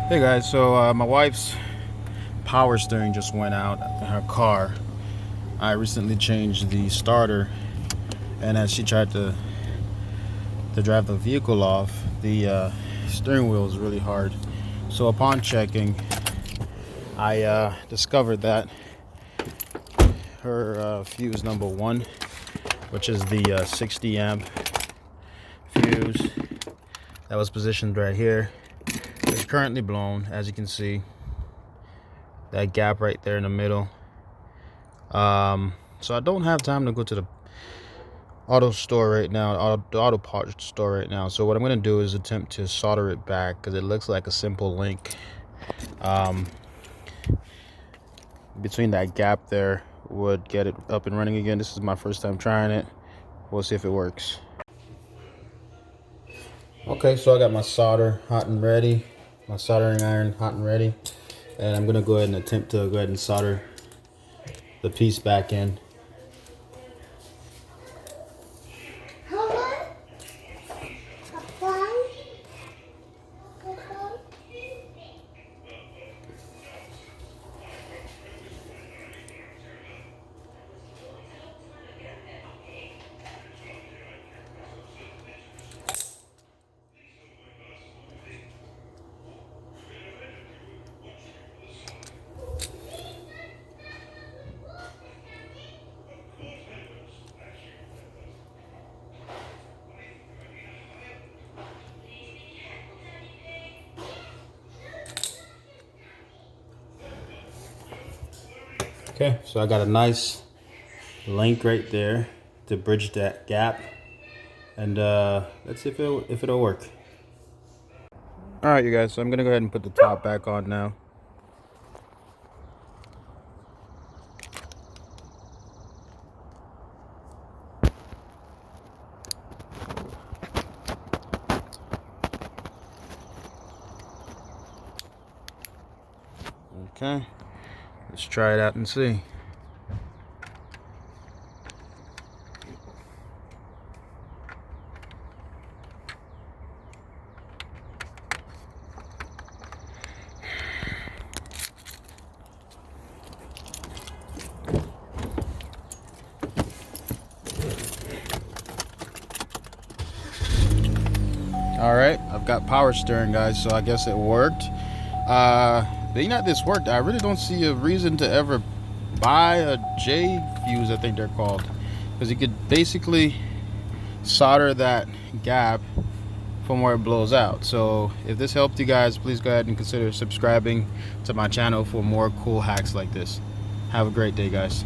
Hey guys, so my wife's power steering just went out in her car. I recently changed the starter, and as she tried to drive the vehicle off, the steering wheel is really hard. So upon checking, I discovered that her fuse number one, which is the 60 amp fuse that was positioned right here, is currently blown. As you can see, that gap right there in the middle. So I don't have time to go to the auto store right now, the auto parts store right now. So what I'm going to do is attempt to solder it back, because it looks like a simple link between that gap there would get it up and running again. This is my first time trying it. We'll see if it works. Okay, so I got my solder hot and ready, my soldering iron hot and ready, and I'm gonna go ahead and attempt to go ahead and solder the piece back in. Okay, so I got a nice link right there to bridge that gap, and let's see if it'll work. All right, you guys, so I'm gonna go ahead and put the top back on now. Okay, let's try it out and see. All right, I've got power steering, guys, so I guess it worked. Being that this worked, I really don't see a reason to ever buy a J fuse, I think they're called, because you could basically solder that gap from where it blows out. So if this helped you guys, please go ahead and consider subscribing to my channel for more cool hacks like this. Have a great day, guys.